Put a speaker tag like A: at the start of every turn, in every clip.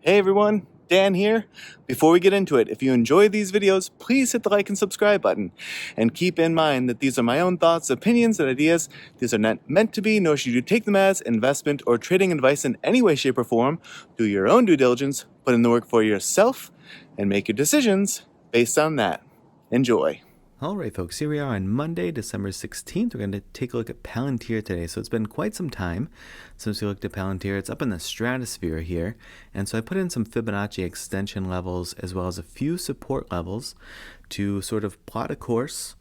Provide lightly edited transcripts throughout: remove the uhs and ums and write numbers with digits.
A: Hey everyone, Dan here. Before we get into it, if you enjoy these videos, please hit the like and subscribe button. And keep in mind that these are my own thoughts, opinions, and ideas. These are not meant to be, nor should you take them as investment or trading advice in any way, shape, or form. Do your own due diligence, put in the work for yourself, and make your decisions based on that. Enjoy.
B: All right, folks, here we are on Monday, December 16th. We're going to take a look at Palantir today. So it's been quite some time since we looked at Palantir. It's up in the stratosphere here. And so I put in some Fibonacci extension levels as well as a few support levels to sort of plot a course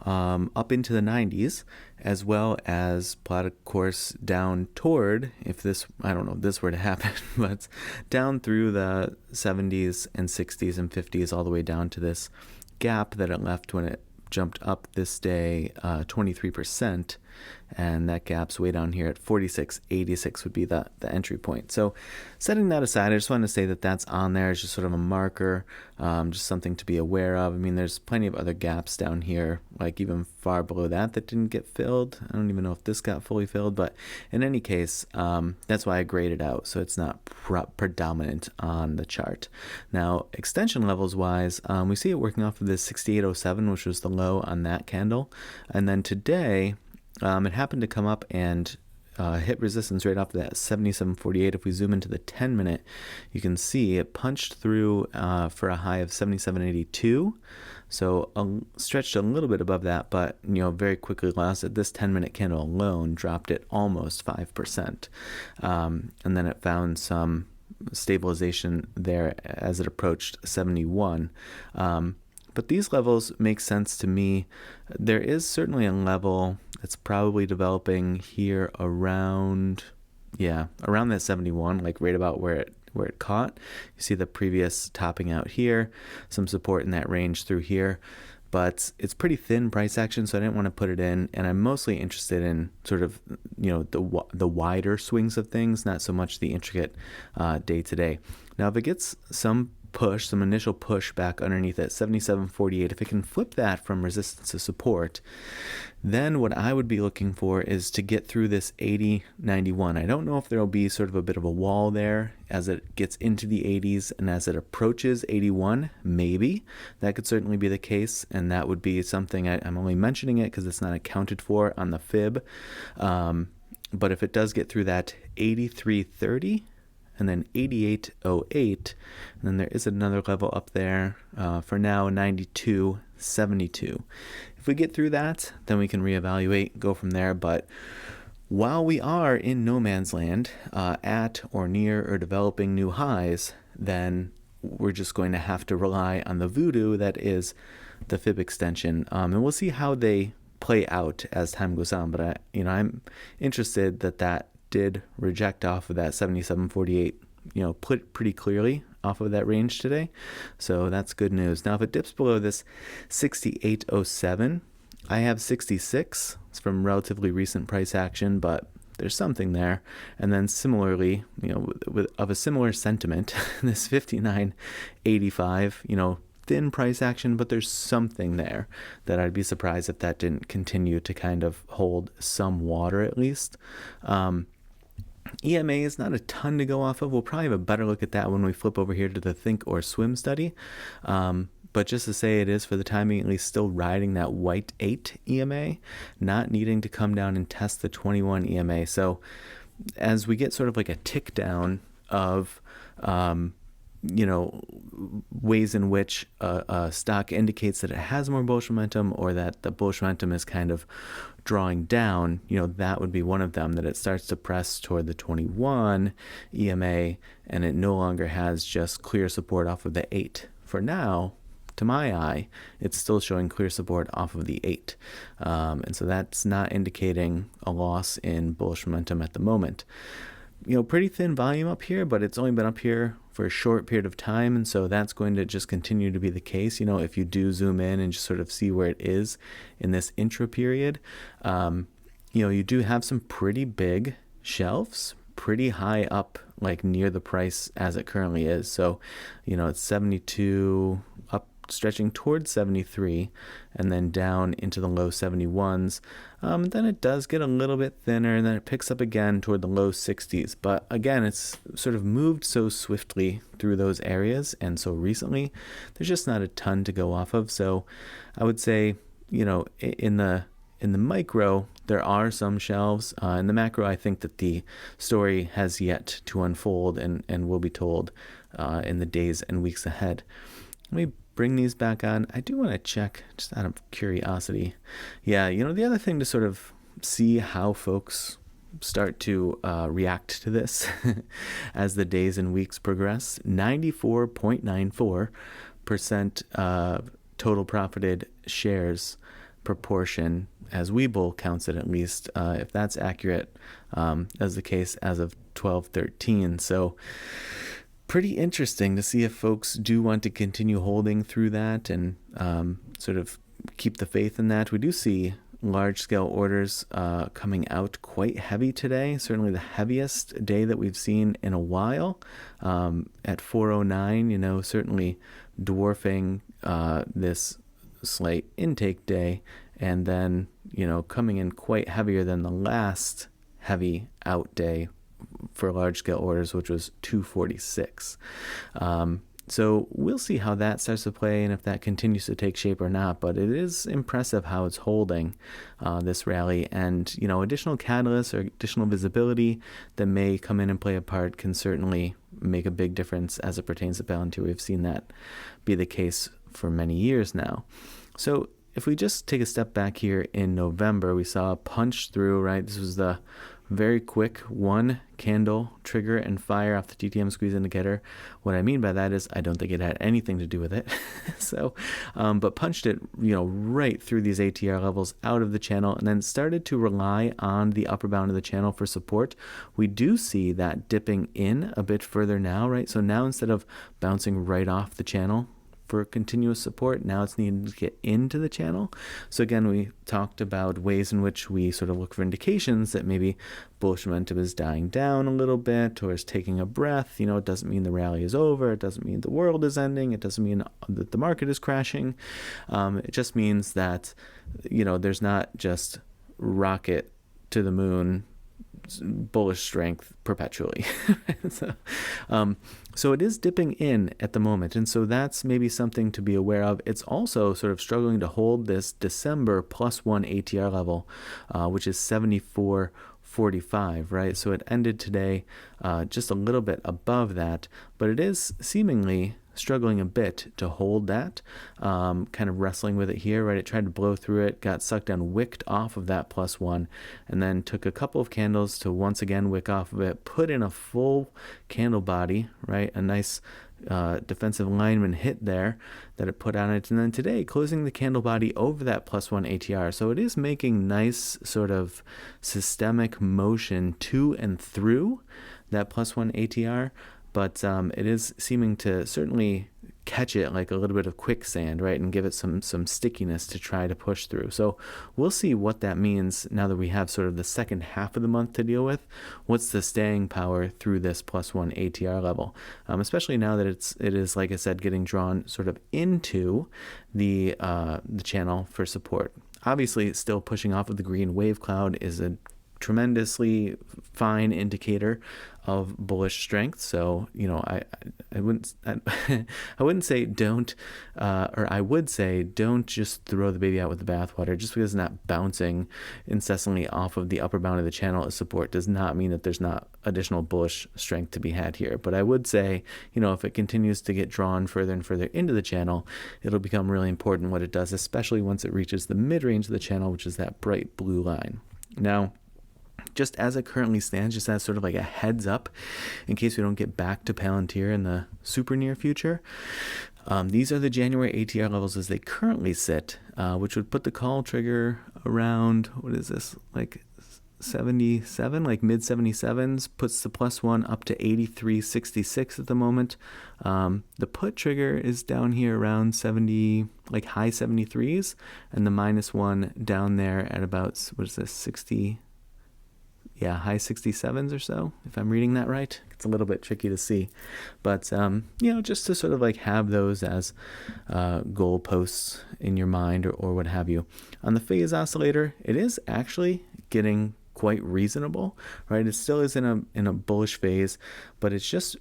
B: up into the 90s, as well as plot a course down toward, if this, I don't know if this were to happen, but down through the 70s and 60s and 50s all the way down to this gap that it left when it jumped up this day 23%, and that gap's way down here at 46.86 would be the entry point. So setting that aside, I just wanted to say that that's on there as just sort of a marker, just something to be aware of. I mean, there's plenty of other gaps down here, like even far below that didn't get filled. I don't even know if this got fully filled, but in any case, that's why I graded out, so it's not predominant on the chart. Now, extension levels wise, we see it working off of this 68.07, which was the low on that candle, and then today it happened to come up and hit resistance right off of that 77.48. If we zoom into the 10-minute, you can see it punched through for a high of 77.82. So stretched a little bit above that, but very quickly lost it. This 10-minute candle alone dropped it almost 5%, and then it found some stabilization there as it approached 71. But these levels make sense to me. There is certainly a level that's probably developing here around that 71, like right about where it caught. You see the previous topping out here, some support in that range through here, but it's pretty thin price action, so I didn't want to put it in. And I'm mostly interested in sort of the wider swings of things, not so much the intricate day to day. Now, if it gets some initial push back underneath at 77.48, if it can flip that from resistance to support, then what I would be looking for is to get through this 80.91. I don't know if there'll be sort of a bit of a wall there as it gets into the 80s and as it approaches 81. Maybe that could certainly be the case, and that would be something I'm only mentioning it because it's not accounted for on the fib. But if it does get through that 83.30 and then 88.08, and then there is another level up there for now, 92.72. If we get through that, then we can reevaluate, go from there. But while we are in no man's land, at or near or developing new highs, then we're just going to have to rely on the voodoo that is the fib extension, and we'll see how they play out as time goes on. But I'm interested that did reject off of that 77.48, pretty clearly off of that range today. So that's good news. Now, if it dips below this 68.07, I have 66. It's from relatively recent price action, but there's something there. And then similarly, of a similar sentiment, this 59.85, thin price action, but there's something there that I'd be surprised if that didn't continue to kind of hold some water at least. EMA is not a ton to go off of. We'll probably have a better look at that when we flip over here to the Think or Swim study. But just to say, it is for the time being at least still riding that white 8 EMA, not needing to come down and test the 21 EMA. So as we get sort of like a tick down of ways in which a stock indicates that it has more bullish momentum or that the bullish momentum is kind of drawing down, that would be one of them, that it starts to press toward the 21 EMA and it no longer has just clear support off of the 8. For now, to my eye, it's still showing clear support off of the 8. And so that's not indicating a loss in bullish momentum at the moment. Pretty thin volume up here, but it's only been up here for a short period of time, and so that's going to just continue to be the case. If you do zoom in and just sort of see where it is in this intra period, you do have some pretty big shelves, pretty high up, like near the price as it currently is. So, it's 72 up stretching towards 73 and then down into the low 71s. Then it does get a little bit thinner, and then it picks up again toward the low 60s. But again, it's sort of moved so swiftly through those areas and so recently, there's just not a ton to go off of. So I would say, in the micro, there are some shelves. In the macro, I think that the story has yet to unfold and will be told in the days and weeks ahead. Let me bring these back on. I do want to check, just out of curiosity. Yeah, the other thing to sort of see how folks start to react to this as the days and weeks progress. 94.94% total profited shares proportion, as Webull counts it at least, if that's accurate, as the case as of 12/13. So pretty interesting to see if folks do want to continue holding through that and sort of keep the faith in that. We do see large-scale orders coming out quite heavy today, certainly the heaviest day that we've seen in a while at 409, certainly dwarfing this slight intake day, and then coming in quite heavier than the last heavy out day for large scale orders, which was 246. So we'll see how that starts to play and if that continues to take shape or not, but it is impressive how it's holding this rally, and additional catalysts or additional visibility that may come in and play a part can certainly make a big difference as it pertains to Palantir. We've seen that be the case for many years now. So if we just take a step back here in November, we saw a punch through, right? This was the very quick one candle trigger and fire off the TTM squeeze indicator. What I mean by that is I don't think it had anything to do with it. So, but punched it, right through these ATR levels out of the channel, and then started to rely on the upper bound of the channel for support. We do see that dipping in a bit further now, right? So now instead of bouncing right off the channel for continuous support, now it's needing to get into the channel. So again, we talked about ways in which we sort of look for indications that maybe bullish momentum is dying down a little bit or is taking a breath. It doesn't mean the rally is over. It doesn't mean the world is ending. It doesn't mean that the market is crashing. It just means that, there's not just rocket to the moon bullish strength perpetually. So it is dipping in at the moment, and so that's maybe something to be aware of. It's also sort of struggling to hold this December +1 ATR level, which is 74.45, right? So it ended today just a little bit above that, but it is seemingly struggling a bit to hold that, kind of wrestling with it here, right? It tried to blow through it, got sucked down, wicked off of that +1, and then took a couple of candles to once again wick off of it, put in a full candle body, right? A nice defensive lineman hit there that it put on it, and then today closing the candle body over that +1 ATR. So it is making nice sort of systemic motion to and through that +1 ATR, but it is seeming to certainly catch it like a little bit of quicksand, right, and give it some stickiness to try to push through. So we'll see what that means now that we have sort of the second half of the month to deal with. What's the staying power through this +1 ATR level, especially now that it is, like I said, getting drawn sort of into the channel for support. Obviously, still pushing off of the green wave cloud is a tremendously fine indicator of bullish strength. So I wouldn't say don't, or I would say don't just throw the baby out with the bathwater. Just because it's not bouncing incessantly off of the upper bound of the channel as support does not mean that there's not additional bullish strength to be had here. But I would say, if it continues to get drawn further and further into the channel, it'll become really important what it does, especially once it reaches the mid-range of the channel, which is that bright blue line. Now, just as it currently stands, just as sort of like a heads up in case we don't get back to Palantir in the super near future, these are the January ATR levels as they currently sit, which would put the call trigger around, what is this, like 77, like mid 77s, puts the +1 up to 83.66 at the moment. The put trigger is down here around 70, like high 73s, and the -1 down there at about, what is this, yeah, high 67s or so, if I'm reading that right. It's a little bit tricky to see, but you know, just to sort of like have those as goalposts in your mind, or what have you. On the phase oscillator, it is actually getting quite reasonable, right? It still is in a bullish phase, but it's just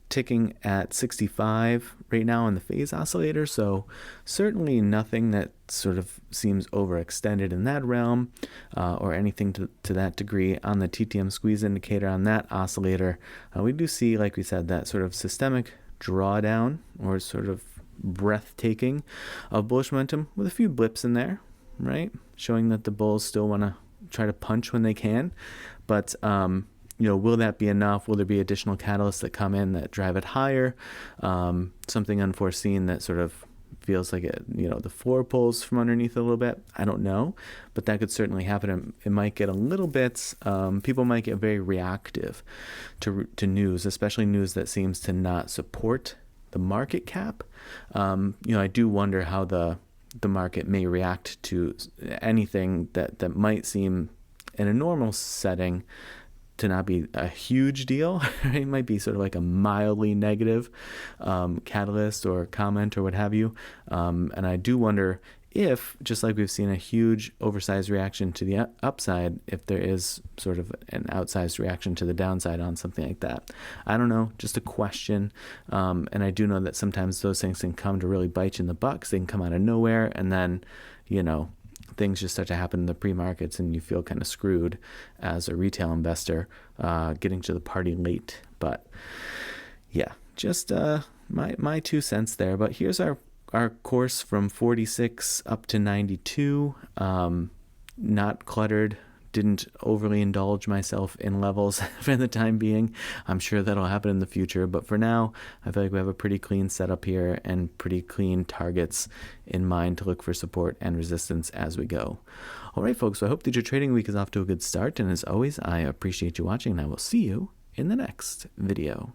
B: ticking at 65 right now on the phase oscillator. So certainly nothing that sort of seems overextended in that realm, or anything to that degree. On the TTM squeeze indicator on that oscillator, we do see, like we said, that sort of systemic drawdown, or sort of breathtaking of bullish momentum, with a few blips in there, right? Showing that the bulls still want to try to punch when they can. But you know, will that be enough? Will there be additional catalysts that come in that drive it higher? Something unforeseen that sort of feels like it, you know, the floor pulls from underneath a little bit. I don't know, but that could certainly happen. It might get a little bit, people might get very reactive to news, especially news that seems to not support the market cap. You know, I do wonder how the market may react to anything that might seem in a normal setting to not be a huge deal. It might be sort of like a mildly negative catalyst or comment or what have you. And I do wonder if, just like we've seen a huge oversized reaction to the upside, if there is sort of an outsized reaction to the downside on something like that. I don't know, just a question. And I do know that sometimes those things can come to really bite you in the butt, 'cause they can come out of nowhere, and then, you know, things just start to happen in the pre-markets and you feel kind of screwed as a retail investor, getting to the party late. But yeah, just my 2 cents there. But here's our course from 46 up to 92. Not cluttered. Didn't overly indulge myself in levels for the time being. I'm sure that'll happen in the future, but for now, I feel like we have a pretty clean setup here and pretty clean targets in mind to look for support and resistance as we go. All right, folks, so I hope that your trading week is off to a good start, and as always, I appreciate you watching, and I will see you in the next video.